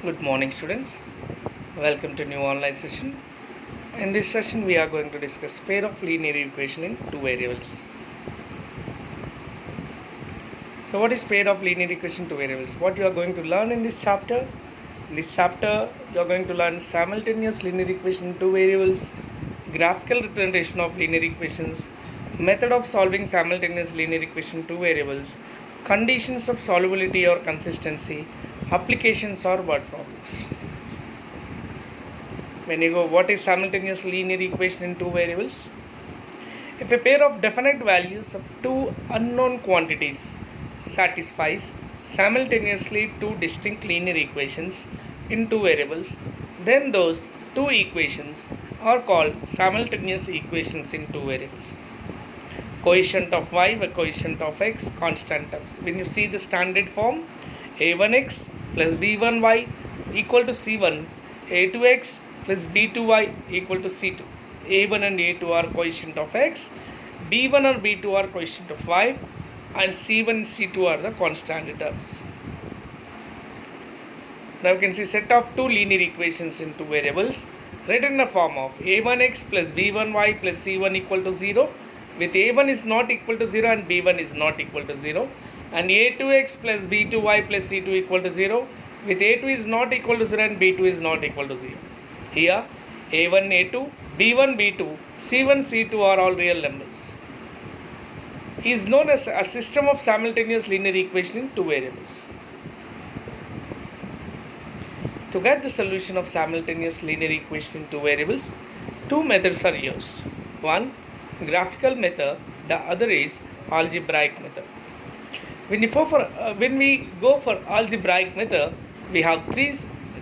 Good morning, students. Welcome to new online session. In this session, we are going to discuss pair of linear equation in two variables. So, what is pair of linear equation two variables? What you are going to learn in this chapter? In this chapter, you are going to learn simultaneous linear equation in two variables, graphical representation of linear equations, method of solving simultaneous linear equation two variables, conditions of solubility or consistency, applications or word problems. When you go, what is simultaneous linear equation in two variables? If a pair of definite values of two unknown quantities satisfies simultaneously two distinct linear equations in two variables, then those two equations are called simultaneous equations in two variables. Coefficient of y by coefficient of x, constant terms. When you see the standard form, a1x plus b1y equal to c1, a2x plus b2y equal to c2. a1 and a2 are coefficient of x, b1 or b2 are coefficient of y, and c1 and c2 are the constant terms. Now you can see set of two linear equations in two variables written in the form of a1x plus b1y plus c1 equal to 0, with a1 is not equal to 0 and b1 is not equal to 0, and a2x plus b2y plus c2 equal to 0, with a2 is not equal to 0 and b2 is not equal to 0. Here a1 a2, b1 b2, c1 c2 are all real numbers. Is known as a system of simultaneous linear equation in two variables. To get the solution of simultaneous linear equation in two variables, two methods are used. One, graphical method, the other is algebraic method. When we go for algebraic method, we have three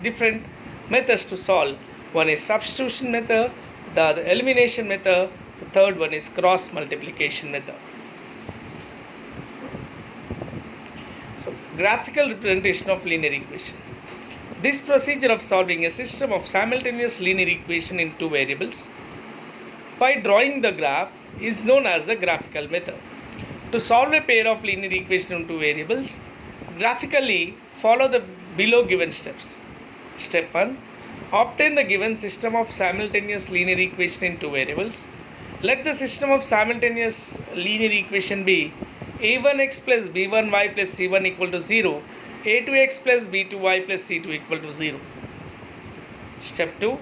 different methods to solve. One is substitution method, the other elimination method, the third one is cross multiplication method. So, graphical representation of linear equation. This procedure of solving a system of simultaneous linear equation in two variables by drawing the graph is known as the graphical method. To solve a pair of linear equations in two variables, graphically follow the below given steps. Step 1. Obtain the given system of simultaneous linear equation in two variables. Let the system of simultaneous linear equation be a1x plus b1y plus c1 equal to 0, a2x plus b2y plus c2 equal to 0. Step 2.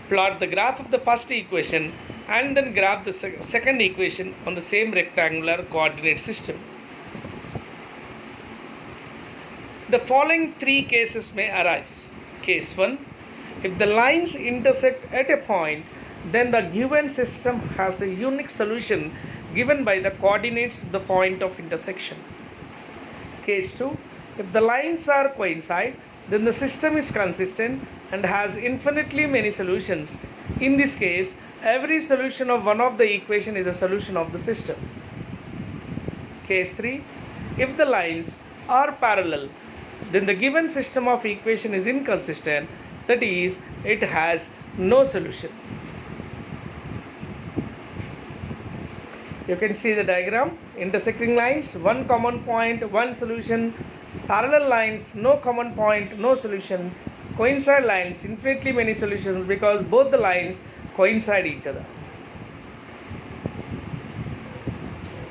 Plot the graph of the first equation and then graph the second equation on the same rectangular coordinate system. The following three cases may arise. Case 1. If the lines intersect at a point, then the given system has a unique solution given by the coordinates of the point of intersection. Case 2. If the lines are coincide, then the system is consistent and has infinitely many solutions. In this case, every solution of one of the equation is a solution of the system. Case 3. If the lines are parallel, then the given system of equation is inconsistent, that is, it has no solution. You can see the diagram. Intersecting lines, one common point, one solution. Parallel lines, no common point, no solution. Coincide lines, infinitely many solutions because both the lines coincide each other.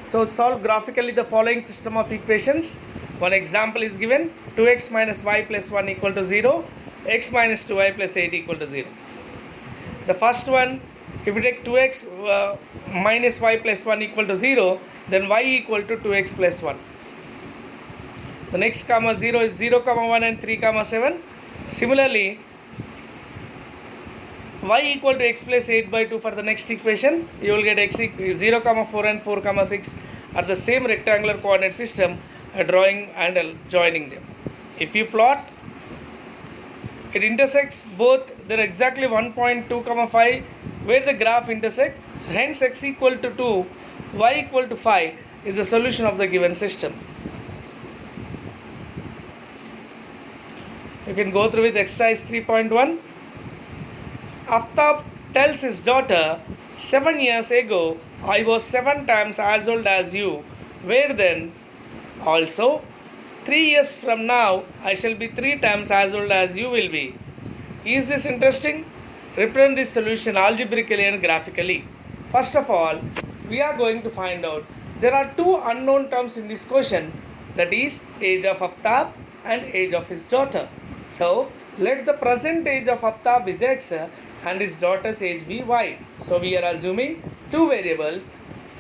So solve graphically the following system of equations. One example is given: 2x minus y plus 1 equal to 0, x minus 2y plus 8 equal to 0. The first one, if we take 2x minus y plus 1 equal to 0, then y equal to 2x plus 1. The next comma 0 is 0, 1 and 3, 7. Similarly, y equal to x plus 8 by 2 for the next equation. You will get x 0, 4 and 4, 6 are the same rectangular coordinate system, drawing and joining them. If you plot, it intersects both. There are exactly 1.2, 5 where the graph intersect. Hence x equal to 2, y equal to 5 is the solution of the given system. You can go through with exercise 3.1. Aftab tells his daughter, 7 years ago, I was 7 times as old as you. Where then? Also, 3 years from now, I shall be 3 times as old as you will be. Is this interesting? Represent this solution algebraically and graphically. First of all, we are going to find out there are two unknown terms in this question, that is age of Aftab and age of his daughter. So let the present age of Aftab is x and his daughter's age be y. So we are assuming two variables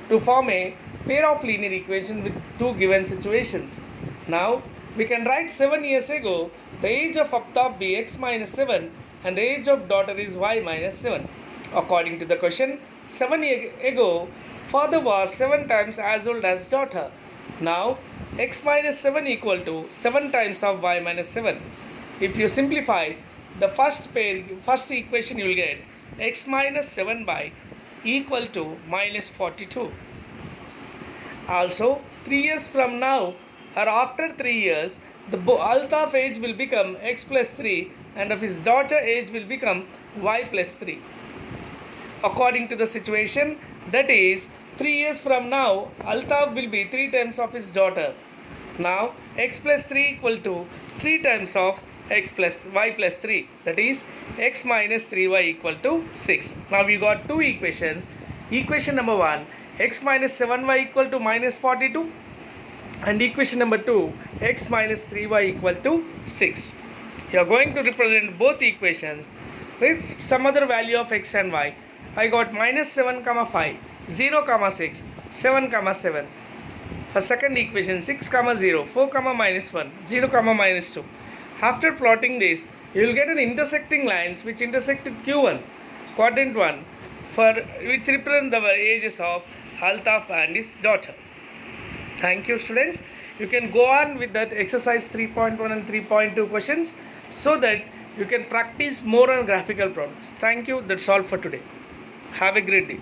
to form a pair of linear equations with two given situations. Now we can write 7 years ago the age of Aftab be x minus 7 and the age of daughter is y minus 7. According to the question, 7 years ago father was 7 times as old as daughter. Now x minus 7 equal to 7 times of y minus 7. If you simplify the first equation, you will get x minus 7 by equal to minus 42. Also 3 years from now or after 3 years, the Altaf age will become x plus 3 and of his daughter age will become y plus 3. According to the situation, that is 3 years from now, Altaf will be 3 times of his daughter. Now x plus 3 equal to 3 times of x plus y plus 3, that is x minus 3y equal to 6. Now we got two equations. Equation number 1, x minus 7y equal to minus 42, and equation number 2, x minus 3y equal to 6. You are going to represent both equations with some other value of x and y. I got minus 7 comma 5, 0 comma 6, 7 comma 7. For second equation, 6 comma 0, 4 comma minus 1, 0 comma minus 2. After plotting this, you will get an intersecting lines which intersected Q1, quadrant 1, for which represent the ages of Altaf and his daughter. Thank you, students. You can go on with that exercise 3.1 and 3.2 questions so that you can practice more on graphical problems. Thank you. That's all for today. Have a great day.